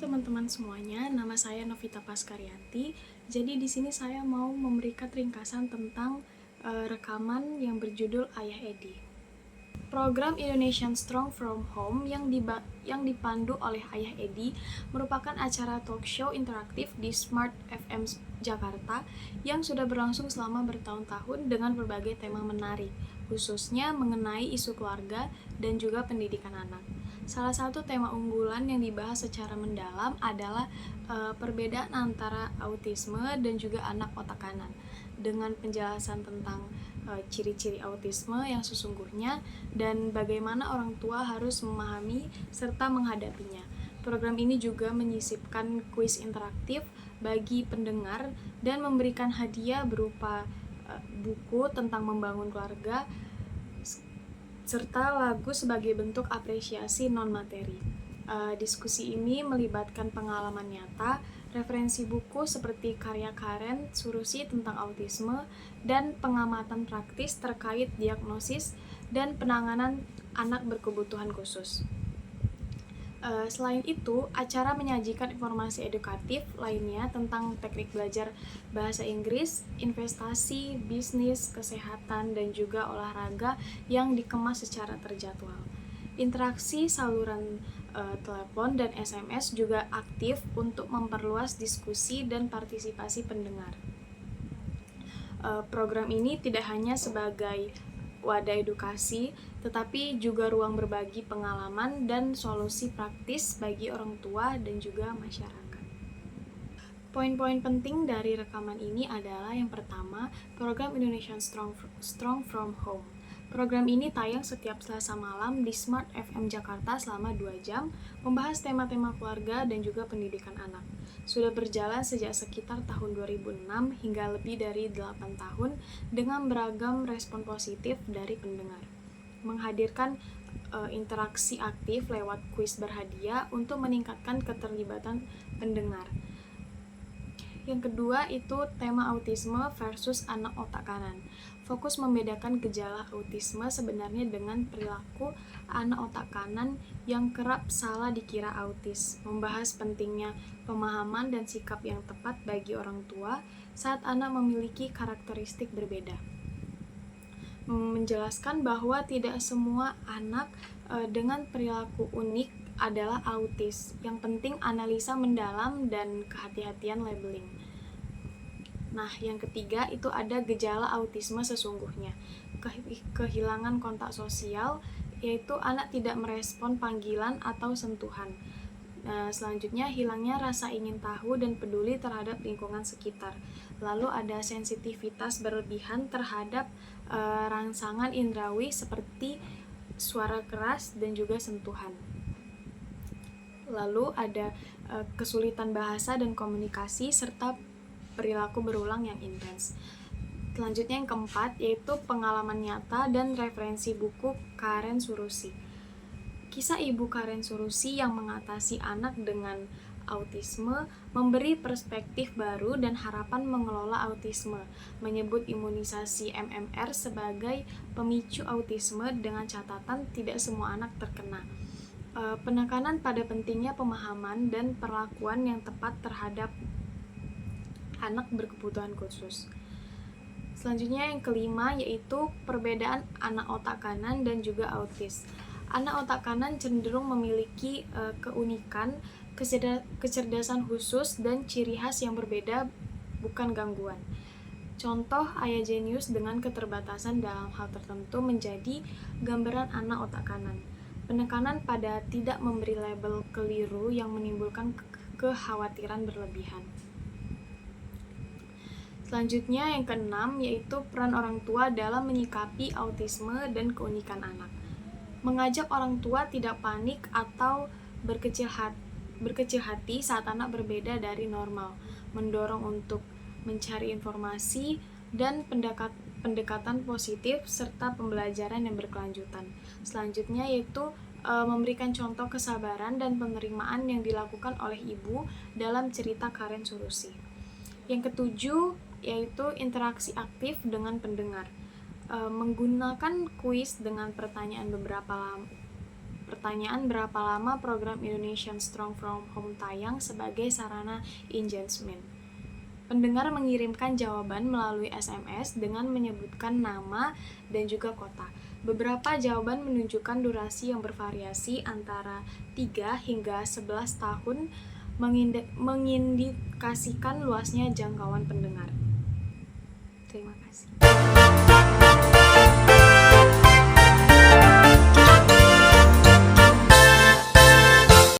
Teman-teman semuanya, nama saya Novita Paskaryanti. Jadi di sini saya mau memberikan ringkasan tentang rekaman yang berjudul Ayah Edi. Program Indonesian Strong from Home yang dipandu oleh Ayah Edi merupakan acara talk show interaktif di Smart FM Jakarta yang sudah berlangsung selama bertahun-tahun dengan berbagai tema menarik, khususnya mengenai isu keluarga dan juga pendidikan anak. Salah satu tema unggulan yang dibahas secara mendalam adalah perbedaan antara autisme dan juga anak otak kanan, dengan penjelasan tentang ciri-ciri autisme yang sesungguhnya dan bagaimana orang tua harus memahami serta menghadapinya. Program ini juga menyisipkan kuis interaktif bagi pendengar dan memberikan hadiah berupa buku tentang membangun keluarga serta lagu sebagai bentuk apresiasi non-materi. Diskusi ini melibatkan pengalaman nyata, referensi buku seperti karya Karen Surusi tentang autisme, dan pengamatan praktis terkait diagnosis dan penanganan anak berkebutuhan khusus. Selain itu, acara menyajikan informasi edukatif lainnya tentang teknik belajar bahasa Inggris, investasi, bisnis, kesehatan, dan juga olahraga yang dikemas secara terjadwal. Interaksi saluran telepon dan SMS juga aktif untuk memperluas diskusi dan partisipasi pendengar. Program ini tidak hanya sebagai wadah edukasi, tetapi juga ruang berbagi pengalaman dan solusi praktis bagi orang tua dan juga masyarakat. Poin-poin penting dari rekaman ini adalah yang pertama, program Indonesian Strong from Home. Program ini tayang setiap Selasa malam di Smart FM Jakarta selama 2 jam, membahas tema-tema keluarga dan juga pendidikan anak. Sudah berjalan sejak sekitar tahun 2006 hingga lebih dari 8 tahun dengan beragam respon positif dari pendengar. Menghadirkan interaksi aktif lewat kuis berhadiah untuk meningkatkan keterlibatan pendengar. Yang kedua itu tema autisme versus anak otak kanan. Fokus membedakan gejala autisme sebenarnya dengan perilaku anak otak kanan yang kerap salah dikira autis. Membahas pentingnya pemahaman dan sikap yang tepat bagi orang tua saat anak memiliki karakteristik berbeda. Menjelaskan bahwa tidak semua anak dengan perilaku unik adalah autis. Yang penting analisa mendalam dan kehati-hatian labeling. Nah, yang ketiga itu ada gejala autisme sesungguhnya. Kehilangan kontak sosial, yaitu anak tidak merespon panggilan atau sentuhan. Selanjutnya, hilangnya rasa ingin tahu dan peduli terhadap lingkungan sekitar. Lalu ada sensitivitas berlebihan terhadap rangsangan indrawi seperti suara keras dan juga sentuhan. Lalu ada kesulitan bahasa dan komunikasi serta perilaku berulang yang intens. Selanjutnya yang keempat yaitu pengalaman nyata dan referensi buku Karen Surusi. Kisah ibu Karen Surusi yang mengatasi anak dengan autisme memberi perspektif baru dan harapan mengelola autisme, menyebut imunisasi MMR sebagai pemicu autisme dengan catatan tidak semua anak terkena. Penekanan pada pentingnya pemahaman dan perlakuan yang tepat terhadap anak berkebutuhan khusus. Selanjutnya yang kelima yaitu perbedaan anak otak kanan dan juga autis. Anak otak kanan cenderung memiliki keunikan, kecerdasan khusus dan ciri khas yang berbeda, bukan gangguan. Contoh ayah jenius dengan keterbatasan dalam hal tertentu menjadi gambaran anak otak kanan. Penekanan pada tidak memberi label keliru yang menimbulkan kekhawatiran berlebihan. Selanjutnya yang keenam yaitu peran orang tua dalam menyikapi autisme dan keunikan anak. Mengajak orang tua tidak panik atau berkecil hati saat anak berbeda dari normal, mendorong untuk mencari informasi dan pendekatan positif serta pembelajaran yang berkelanjutan. Selanjutnya yaitu memberikan contoh kesabaran dan penerimaan yang dilakukan oleh ibu dalam cerita Karen Surusi. Yang ketujuh yaitu interaksi aktif dengan pendengar. Menggunakan kuis dengan pertanyaan Pertanyaan, berapa lama program Indonesian Strong From Home tayang sebagai sarana engagement? Pendengar mengirimkan jawaban melalui SMS dengan menyebutkan nama dan juga kota. Beberapa jawaban menunjukkan durasi yang bervariasi antara 3 hingga 11 tahun, mengindikasikan luasnya jangkauan pendengar. Terima kasih.